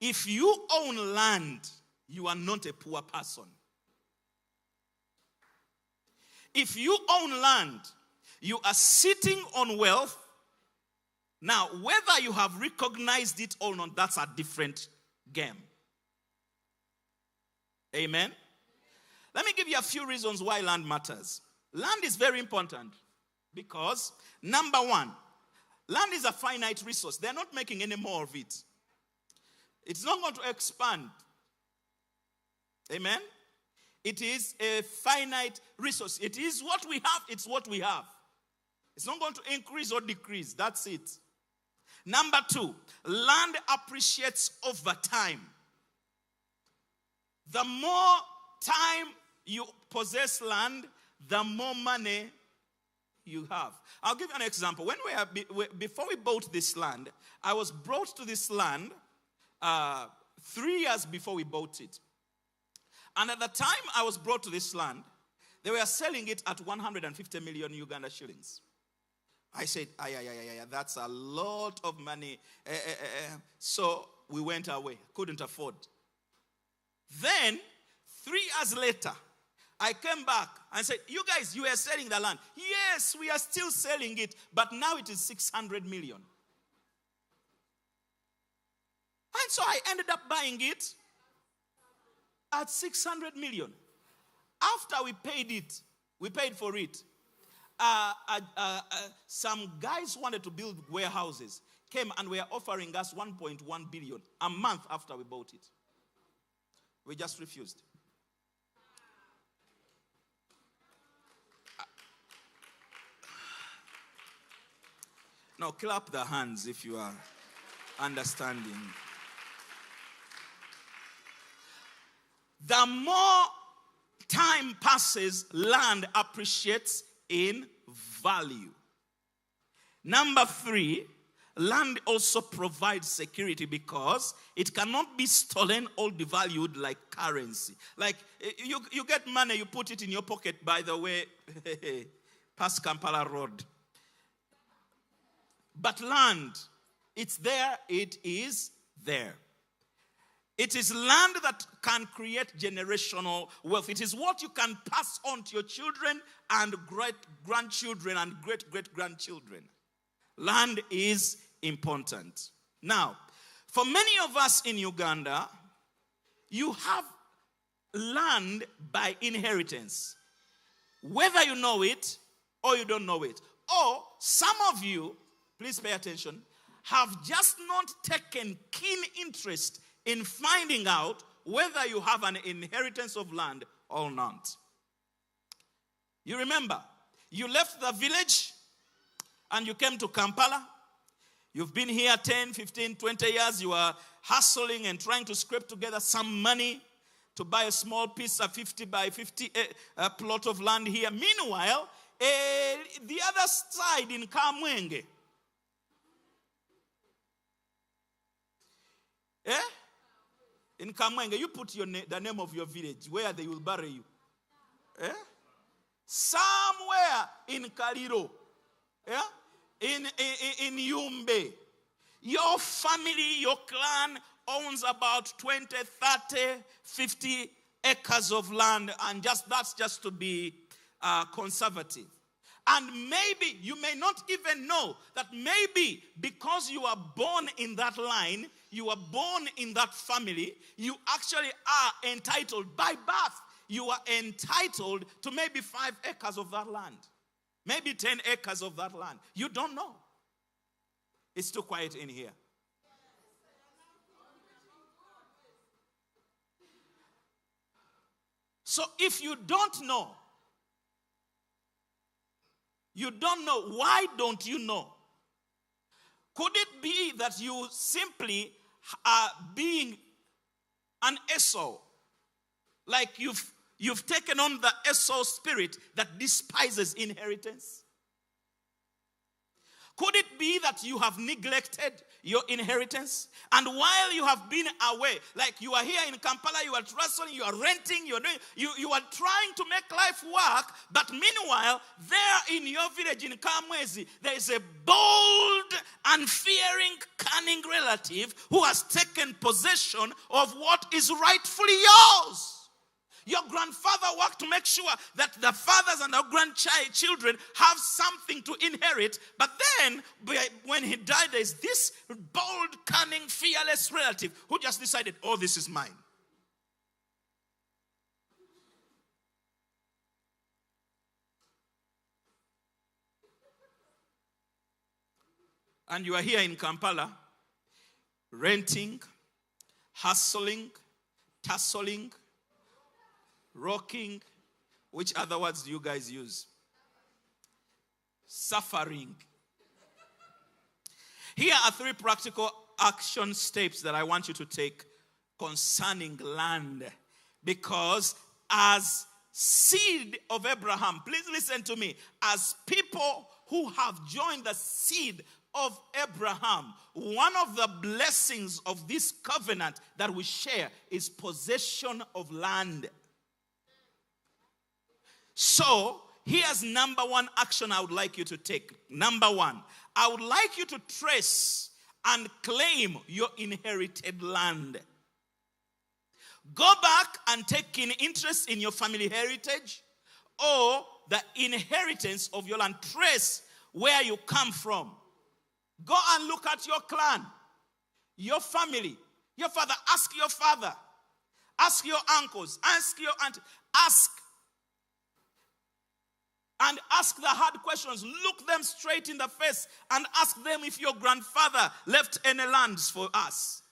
If you own land, you are not a poor person. If you own land, you are sitting on wealth. Now, whether you have recognized it or not, that's a different game. Amen? Let me give you a few reasons why land matters. Land is very important because, number one, land is a finite resource. They're not making any more of it. It's not going to expand. Amen? It is a finite resource. It is what we have. It's what we have. It's not going to increase or decrease. That's it. Number two, land appreciates over time. The more time you possess land, the more money you have. I'll give you an example. Before we bought this land, I was brought to this land 3 years before we bought it. And at the time I was brought to this land, they were selling it at 150 million Uganda shillings. I said, that's a lot of money. So we went away. Couldn't afford. Then, 3 years later, I came back and said, you guys, you are selling the land. Yes, we are still selling it, but now it is 600 million. And so I ended up buying it at 600 million. After we paid for it, some guys wanted to build warehouses, came and were offering us 1.1 billion a month after we bought it. We just refused. Now clap the hands if you are understanding. The more time passes, land appreciates in value. Number three, land also provides security because it cannot be stolen or devalued like currency. Like you get money, you put it in your pocket, by the way, past Kampala Road. But land, it's there, it is there. It is land that can create generational wealth. It is what you can pass on to your children and great-grandchildren and great-great-grandchildren. Land is important. Now, for many of us in Uganda, you have land by inheritance. Whether you know it or you don't know it. Or some of you, please pay attention, have just not taken keen interest in finding out whether you have an inheritance of land or not. You remember, you left the village and you came to Kampala. You've been here 10, 15, 20 years. You are hustling and trying to scrape together some money to buy a small piece of 50 by 50 plot of land here. Meanwhile, the other side in Kamwenge, in Kamwenge, you put the name of your village where they will bury you. Somewhere in Kaliro, in Yumbe, your family, your clan owns about 20, 30, 50 acres of land, and that's just to be conservative. And maybe, you may not even know that maybe because you are born in that line, you are born in that family, you actually are entitled by birth. You are entitled to maybe 5 acres of that land. Maybe 10 acres of that land. You don't know. It's too quiet in here. So if you don't know, why don't you know? Could it be that you simply are being an Esau? Like you've taken on the Esau spirit that despises inheritance? Could it be that you have neglected your inheritance? And while you have been away, like you are here in Kampala, you are traveling, you are renting, you are trying to make life work, but meanwhile, there in your village in Kamwezi, there is a bold, unfearing, cunning relative who has taken possession of what is rightfully yours. Your grandfather worked to make sure that the fathers and the grandchildren have something to inherit. But then, when he died, there's this bold, cunning, fearless relative who just decided, oh, this is mine. And you are here in Kampala, renting, hustling, tussling, rocking. Which other words do you guys use? Suffering. Here are 3 practical action steps that I want you to take concerning land. Because as seed of Abraham, please listen to me, as people who have joined the seed of Abraham, one of the blessings of this covenant that we share is possession of land. So, here's number 1 action I would like you to take. Number 1, I would like you to trace and claim your inherited land. Go back and take an interest in your family heritage or the inheritance of your land. Trace where you come from. Go and look at your clan, your family, your father. Ask your father. Ask your uncles. Ask your aunt. Ask. And ask the hard questions. Look them straight in the face and ask them if your grandfather left any lands for us.